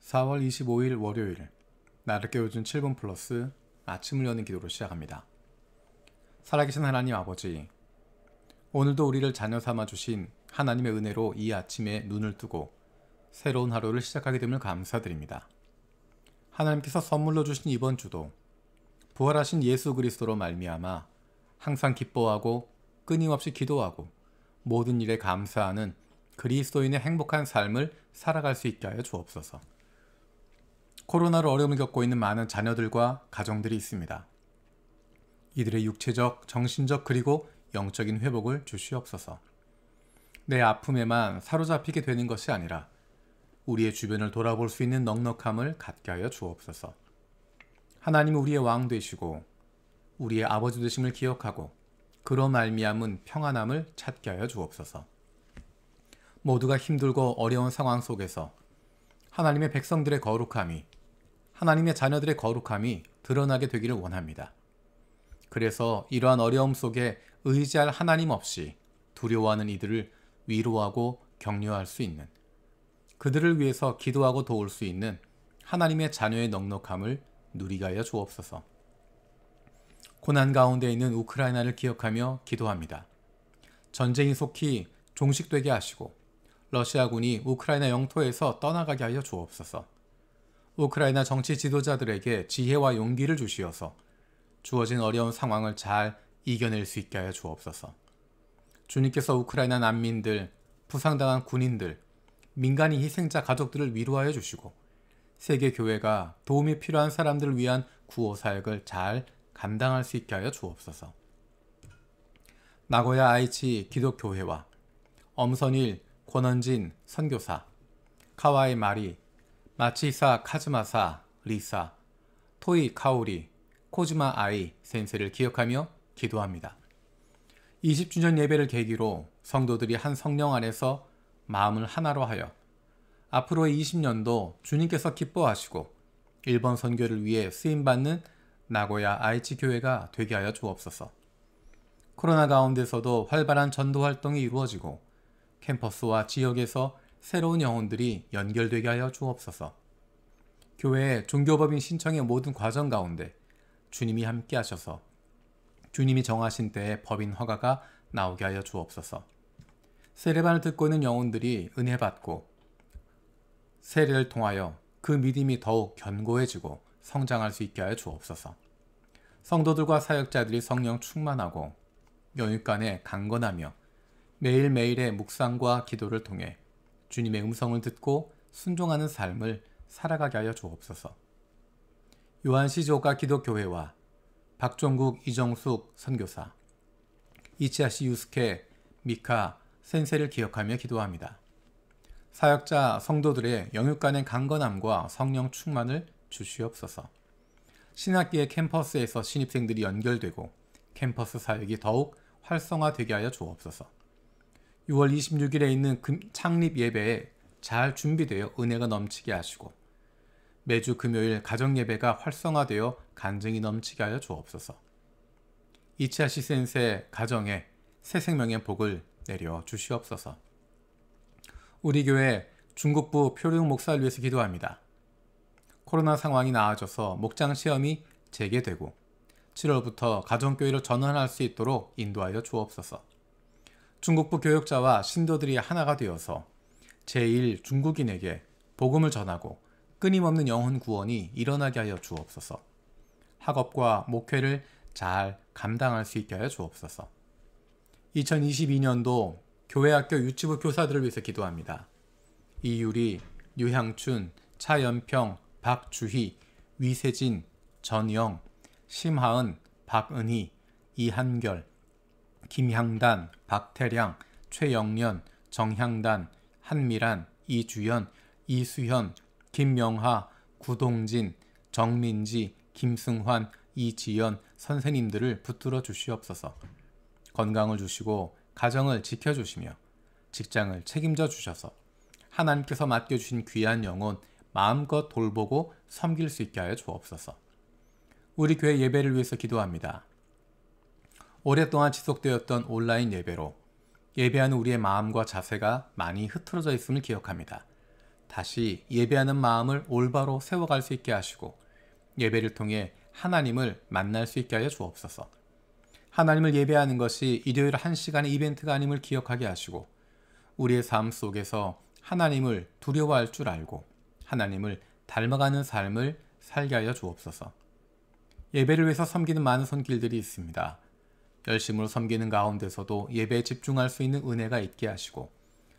4월 25일 월요일, 나를 깨워준 7분 플러스 아침을 여는 기도로 시작합니다. 살아계신 하나님 아버지, 오늘도 우리를 자녀 삼아 주신 하나님의 은혜로 이 아침에 눈을 뜨고 새로운 하루를 시작하게 됨을 감사드립니다. 하나님께서 선물로 주신 이번 주도 부활하신 예수 그리스도로 말미암아 항상 기뻐하고 끊임없이 기도하고 모든 일에 감사하는 그리스도인의 행복한 삶을 살아갈 수 있게 하여 주옵소서. 코로나로 어려움을 겪고 있는 많은 자녀들과 가정들이 있습니다. 이들의 육체적, 정신적 그리고 영적인 회복을 주시옵소서. 내 아픔에만 사로잡히게 되는 것이 아니라 우리의 주변을 돌아볼 수 있는 넉넉함을 갖게 하여 주옵소서. 하나님은 우리의 왕 되시고 우리의 아버지 되심을 기억하고 그로 말미암은 평안함을 찾게 하여 주옵소서. 모두가 힘들고 어려운 상황 속에서 하나님의 백성들의 거룩함이, 하나님의 자녀들의 거룩함이 드러나게 되기를 원합니다. 그래서 이러한 어려움 속에 의지할 하나님 없이 두려워하는 이들을 위로하고 격려할 수 있는, 그들을 위해서 기도하고 도울 수 있는 하나님의 자녀의 넉넉함을 누리게 하여 주옵소서. 고난 가운데 있는 우크라이나를 기억하며 기도합니다. 전쟁이 속히 종식되게 하시고 러시아군이 우크라이나 영토에서 떠나가게 하여 주옵소서. 우크라이나 정치 지도자들에게 지혜와 용기를 주시어서 주어진 어려운 상황을 잘 이겨낼 수 있게 하여 주옵소서. 주님께서 우크라이나 난민들, 부상당한 군인들, 민간인 희생자 가족들을 위로하여 주시고 세계 교회가 도움이 필요한 사람들을 위한 구호 사역을 잘 감당할 수 있게 하여 주옵소서. 나고야 아이치 기독교회와 엄선일 권원진 선교사, 카와이 마리, 마치사 카즈마사 리사, 토이 카오리, 코즈마 아이 센세를 기억하며 기도합니다. 20주년 예배를 계기로 성도들이 한 성령 안에서 마음을 하나로 하여 앞으로의 20년도 주님께서 기뻐하시고 일본 선교를 위해 쓰임받는 나고야 아이치 교회가 되게 하여 주옵소서. 코로나 가운데서도 활발한 전도 활동이 이루어지고 캠퍼스와 지역에서 새로운 영혼들이 연결되게 하여 주옵소서. 교회의 종교법인 신청의 모든 과정 가운데 주님이 함께 하셔서 주님이 정하신 때에 법인 허가가 나오게 하여 주옵소서. 세례반을 듣고 있는 영혼들이 은혜 받고 세례를 통하여 그 믿음이 더욱 견고해지고 성장할 수 있게 하여 주옵소서. 성도들과 사역자들이 성령 충만하고 영육간에 강건하며 매일매일의 묵상과 기도를 통해 주님의 음성을 듣고 순종하는 삶을 살아가게 하여 주옵소서. 요한시조가 기독교회와 박종국 이정숙 선교사, 이치아시 유스케 미카 센세를 기억하며 기도합니다. 사역자 성도들의 영육간의 강건함과 성령 충만을 주시옵소서. 신학기의 캠퍼스에서 신입생들이 연결되고 캠퍼스 사역이 더욱 활성화되게 하여 주옵소서. 6월 26일에 있는 창립 예배에 잘 준비되어 은혜가 넘치게 하시고 매주 금요일 가정예배가 활성화되어 간증이 넘치게 하여 주옵소서. 이치아시 센세 가정에 새 생명의 복을 내려 주시옵소서. 우리 교회 중국부 표룡 목사를 위해서 기도합니다. 코로나 상황이 나아져서 목장 시험이 재개되고 7월부터 가정교회로 전환할 수 있도록 인도하여 주옵소서. 중국부 교역자와 신도들이 하나가 되어서 제1 중국인에게 복음을 전하고 끊임없는 영혼 구원이 일어나게 하여 주옵소서. 학업과 목회를 잘 감당할 수 있게 하여 주옵소서. 2022년도 교회학교 유치부 교사들을 위해서 기도합니다. 이유리, 류향춘, 차연평, 박주희, 위세진, 전영, 심하은, 박은희, 이한결, 김향단, 박태량, 최영련, 정향단, 한미란, 이주연, 이수현, 김명하, 구동진, 정민지, 김승환, 이지연 선생님들을 붙들어 주시옵소서. 건강을 주시고 가정을 지켜주시며 직장을 책임져 주셔서 하나님께서 맡겨주신 귀한 영혼 마음껏 돌보고 섬길 수 있게 하여 주옵소서. 우리 교회 예배를 위해서 기도합니다. 오랫동안 지속되었던 온라인 예배로 예배하는 우리의 마음과 자세가 많이 흐트러져 있음을 기억합니다. 다시 예배하는 마음을 올바로 세워갈 수 있게 하시고 예배를 통해 하나님을 만날 수 있게 하여 주옵소서. 하나님을 예배하는 것이 일요일 1시간의 이벤트가 아님을 기억하게 하시고 우리의 삶 속에서 하나님을 두려워할 줄 알고 하나님을 닮아가는 삶을 살게 하여 주옵소서. 예배를 위해서 섬기는 많은 손길들이 있습니다. 열심으로 섬기는 가운데서도 예배에 집중할 수 있는 은혜가 있게 하시고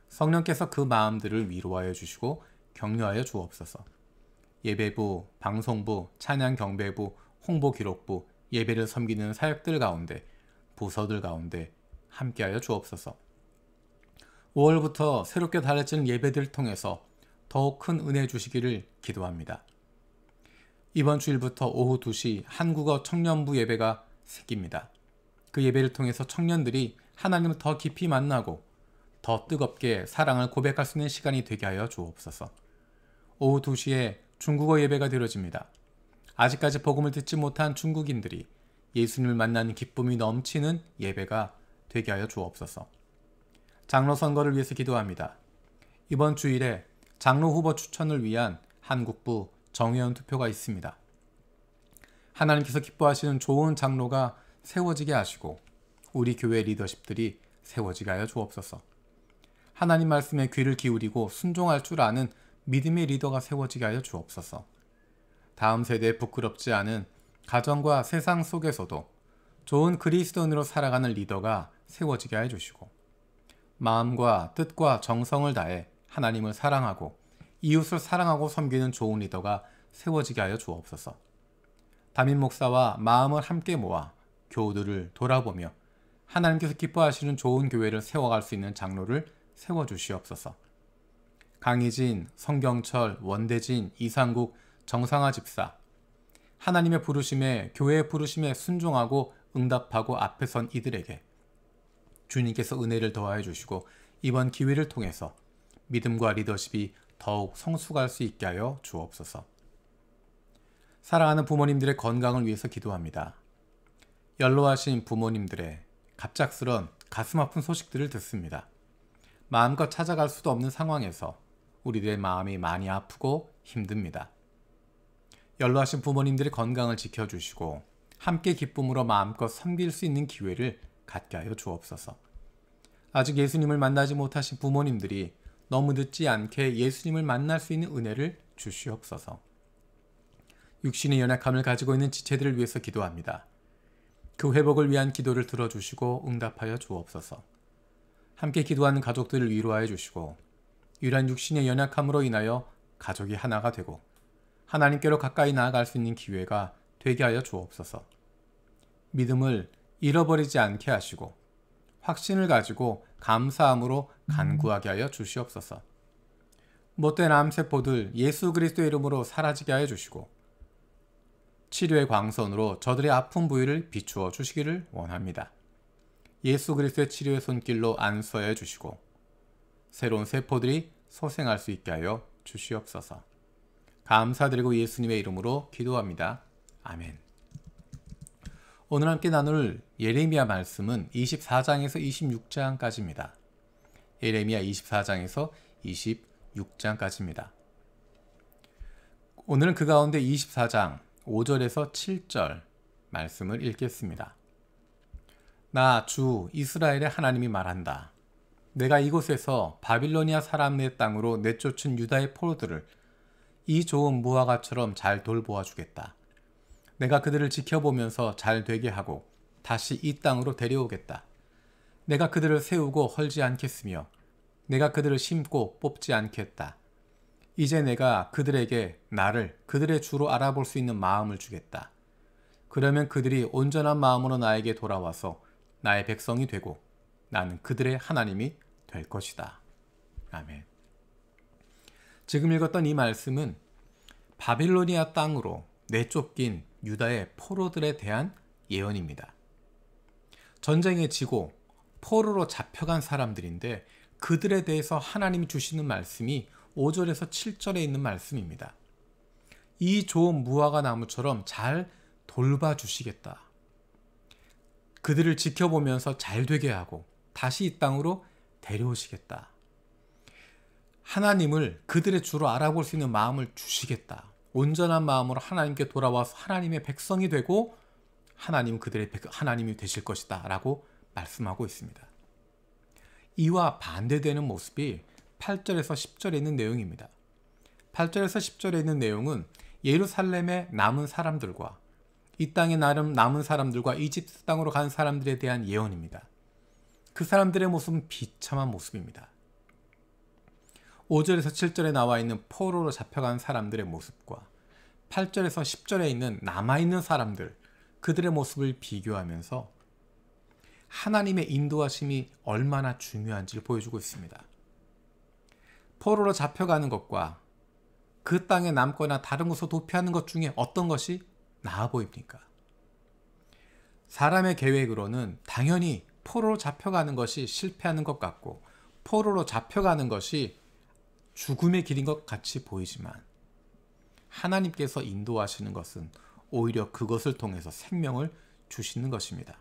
성령께서 그 마음들을 위로하여 주시고 격려하여 주옵소서. 예배부, 방송부, 찬양 경배부, 홍보 기록부, 예배를 섬기는 사역들 가운데, 부서들 가운데 함께하여 주옵소서. 5월부터 새롭게 달라지는 예배들을 통해서 더욱 큰 은혜 주시기를 기도합니다. 이번 주일부터 오후 2시 한국어 청년부 예배가 생깁니다. 그 예배를 통해서 청년들이 하나님을 더 깊이 만나고 더 뜨겁게 사랑을 고백할 수 있는 시간이 되게 하여 주옵소서. 오후 2시에 중국어 예배가 드려집니다. 아직까지 복음을 듣지 못한 중국인들이 예수님을 만나는 기쁨이 넘치는 예배가 되게 하여 주옵소서. 장로 선거를 위해서 기도합니다. 이번 주일에 장로 후보 추천을 위한 한국부 정회원 투표가 있습니다. 하나님께서 기뻐하시는 좋은 장로가 세워지게 하시고 우리 교회 리더십들이 세워지게 하여 주옵소서. 하나님 말씀에 귀를 기울이고 순종할 줄 아는 믿음의 리더가 세워지게 하여 주옵소서. 다음 세대에 부끄럽지 않은 가정과 세상 속에서도 좋은 그리스도인으로 살아가는 리더가 세워지게 해 주시고 마음과 뜻과 정성을 다해 하나님을 사랑하고 이웃을 사랑하고 섬기는 좋은 리더가 세워지게 하여 주옵소서. 담임 목사와 마음을 함께 모아 교우들을 돌아보며 하나님께서 기뻐하시는 좋은 교회를 세워갈 수 있는 장로를 세워주시옵소서. 강희진, 성경철, 원대진, 이상국, 정상화 집사, 하나님의 부르심에 교회의 부르심에 순종하고 응답하고 앞에 선 이들에게 주님께서 은혜를 더하여 주시고 이번 기회를 통해서 믿음과 리더십이 더욱 성숙할 수 있게 하여 주옵소서. 사랑하는 부모님들의 건강을 위해서 기도합니다. 연로하신 부모님들의 갑작스런 가슴 아픈 소식들을 듣습니다. 마음껏 찾아갈 수도 없는 상황에서 우리들의 마음이 많이 아프고 힘듭니다. 연로하신 부모님들의 건강을 지켜주시고 함께 기쁨으로 마음껏 섬길 수 있는 기회를 갖게 하여 주옵소서. 아직 예수님을 만나지 못하신 부모님들이 너무 늦지 않게 예수님을 만날 수 있는 은혜를 주시옵소서. 육신의 연약함을 가지고 있는 지체들을 위해서 기도합니다. 그 회복을 위한 기도를 들어주시고 응답하여 주옵소서. 함께 기도하는 가족들을 위로하여 주시고 유일한 육신의 연약함으로 인하여 가족이 하나가 되고 하나님께로 가까이 나아갈 수 있는 기회가 되게 하여 주옵소서. 믿음을 잃어버리지 않게 하시고 확신을 가지고 감사함으로 간구하게 하여 주시옵소서. 못된 암세포들 예수 그리스도의 이름으로 사라지게 하여 주시고 치료의 광선으로 저들의 아픈 부위를 비추어 주시기를 원합니다. 예수 그리스도의 치료의 손길로 안수하여 주시고 새로운 세포들이 소생할 수 있게 하여 주시옵소서. 감사드리고 예수님의 이름으로 기도합니다. 아멘. 오늘 함께 나눌 예레미야 말씀은 24장에서 26장까지입니다. 예레미야 24장에서 26장까지입니다. 오늘은 그 가운데 24장 5절에서 7절 말씀을 읽겠습니다. 나 주 이스라엘의 하나님이 말한다. 내가 이곳에서 바빌로니아 사람의 땅으로 내쫓은 유다의 포로들을 이 좋은 무화과처럼 잘 돌보아 주겠다. 내가 그들을 지켜보면서 잘 되게 하고 다시 이 땅으로 데려오겠다. 내가 그들을 세우고 헐지 않겠으며 내가 그들을 심고 뽑지 않겠다. 이제 내가 그들에게 나를 그들의 주로 알아볼 수 있는 마음을 주겠다. 그러면 그들이 온전한 마음으로 나에게 돌아와서 나의 백성이 되고 나는 그들의 하나님이 될 것이다. 아멘. 지금 읽었던 이 말씀은 바빌로니아 땅으로 내쫓긴 유다의 포로들에 대한 예언입니다. 전쟁에 지고 포로로 잡혀간 사람들인데 그들에 대해서 하나님이 주시는 말씀이 5절에서 7절에 있는 말씀입니다. 이 좋은 무화과 나무처럼 잘 돌봐주시겠다. 그들을 지켜보면서 잘 되게 하고 다시 이 땅으로 데려오시겠다. 하나님을 그들의 주로 알아볼 수 있는 마음을 주시겠다. 온전한 마음으로 하나님께 돌아와서 하나님의 백성이 되고 하나님 그들의 하나님이 되실 것이다 라고 말씀하고 있습니다. 이와 반대되는 모습이 8절에서 10절에 있는 내용입니다. 8절에서 10절에 있는 내용은 예루살렘에 남은 사람들과 이 땅에 남은 사람들과 이집트 땅으로 간 사람들에 대한 예언입니다. 그 사람들의 모습은 비참한 모습입니다. 5절에서 7절에 나와 있는 포로로 잡혀간 사람들의 모습과 8절에서 10절에 있는 남아있는 사람들, 그들의 모습을 비교하면서 하나님의 인도하심이 얼마나 중요한지를 보여주고 있습니다. 포로로 잡혀가는 것과 그 땅에 남거나 다른 곳으로 도피하는 것 중에 어떤 것이 나아 보입니까? 사람의 계획으로는 당연히 포로로 잡혀가는 것이 실패하는 것 같고 포로로 잡혀가는 것이 죽음의 길인 것 같이 보이지만 하나님께서 인도하시는 것은 오히려 그것을 통해서 생명을 주시는 것입니다.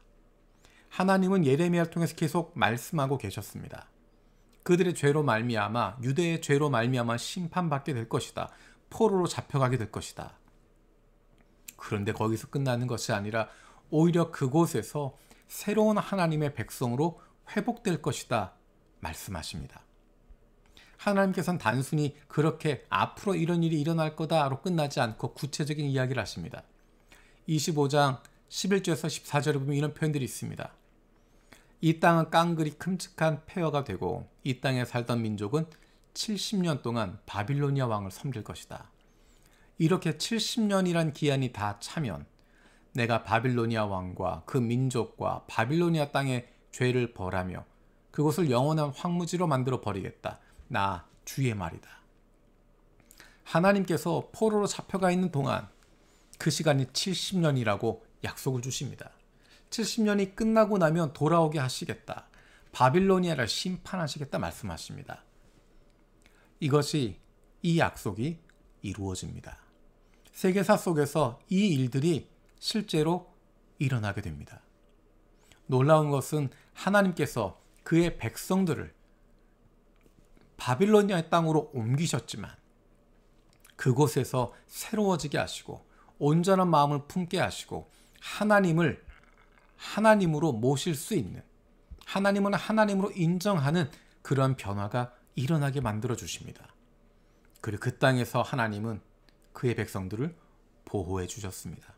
하나님은 예레미야를 통해서 계속 말씀하고 계셨습니다. 그들의 죄로 말미암아 유대의 죄로 말미암아 심판받게 될 것이다. 포로로 잡혀가게 될 것이다. 그런데 거기서 끝나는 것이 아니라 오히려 그곳에서 새로운 하나님의 백성으로 회복될 것이다 말씀하십니다. 하나님께서는 단순히 그렇게 앞으로 이런 일이 일어날 거다로 끝나지 않고 구체적인 이야기를 하십니다. 25장 11절에서 14절에 보면 이런 표현들이 있습니다. 이 땅은 깡그리 큼직한 폐허가 되고 이 땅에 살던 민족은 70년 동안 바빌로니아 왕을 섬길 것이다. 이렇게 70년이란 기한이 다 차면 내가 바빌로니아 왕과 그 민족과 바빌로니아 땅의 죄를 벌하며 그곳을 영원한 황무지로 만들어 버리겠다. 나 주의 말이다. 하나님께서 포로로 잡혀가 있는 동안 그 시간이 70년이라고 약속을 주십니다. 70년이 끝나고 나면 돌아오게 하시겠다. 바빌로니아를 심판하시겠다 말씀하십니다. 이 약속이 이루어집니다. 세계사 속에서 이 일들이 실제로 일어나게 됩니다. 놀라운 것은 하나님께서 그의 백성들을 바빌로니아의 땅으로 옮기셨지만 그곳에서 새로워지게 하시고 온전한 마음을 품게 하시고 하나님으로 모실 수 있는, 하나님은 하나님으로 인정하는 그러한 변화가 일어나게 만들어 주십니다. 그리고 그 땅에서 하나님은 그의 백성들을 보호해 주셨습니다.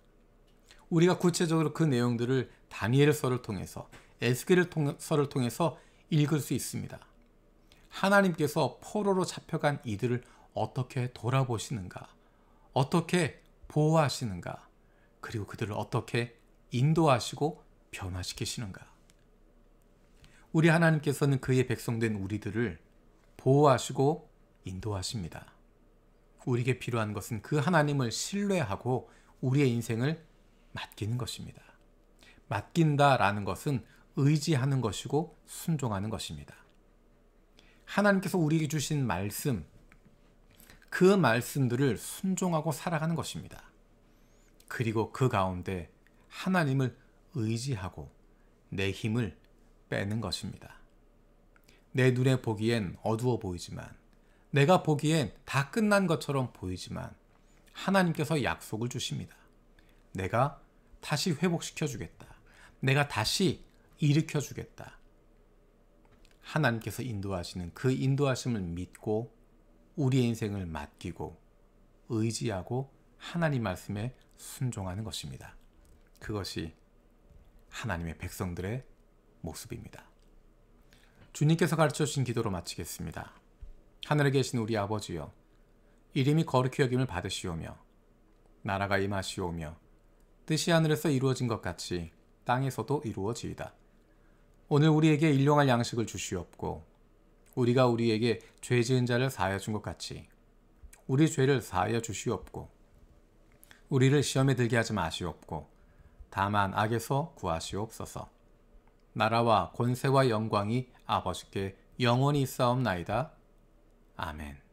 우리가 구체적으로 그 내용들을 다니엘서를 통해서 에스겔서를 통해서 읽을 수 있습니다. 하나님께서 포로로 잡혀간 이들을 어떻게 돌아보시는가, 어떻게 보호하시는가, 그리고 그들을 어떻게 인도하시고 변화시키시는가. 우리 하나님께서는 그의 백성된 우리들을 보호하시고 인도하십니다. 우리에게 필요한 것은 그 하나님을 신뢰하고 우리의 인생을 맡기는 것입니다. 맡긴다라는 것은 의지하는 것이고 순종하는 것입니다. 하나님께서 우리에게 주신 말씀, 그 말씀들을 순종하고 살아가는 것입니다. 그리고 그 가운데 하나님을 의지하고 내 힘을 빼는 것입니다. 내 눈에 보기엔 어두워 보이지만, 내가 보기엔 다 끝난 것처럼 보이지만 하나님께서 약속을 주십니다. 내가 다시 회복시켜 주겠다. 내가 다시 일으켜 주겠다. 하나님께서 인도하시는 그 인도하심을 믿고 우리의 인생을 맡기고 의지하고 하나님 말씀에 순종하는 것입니다. 그것이 하나님의 백성들의 모습입니다. 주님께서 가르쳐 주신 기도로 마치겠습니다. 하늘에 계신 우리 아버지여, 이름이 거룩히 여김을 받으시오며 나라가 임하시오며 뜻이 하늘에서 이루어진 것 같이 땅에서도 이루어지이다. 오늘 우리에게 일용할 양식을 주시옵고 우리가 우리에게 죄 지은 자를 사하여 준 것 같이 우리 죄를 사하여 주시옵고 우리를 시험에 들게 하지 마시옵고 다만 악에서 구하시옵소서. 나라와 권세와 영광이 아버지께 영원히 있사옵나이다. 아멘.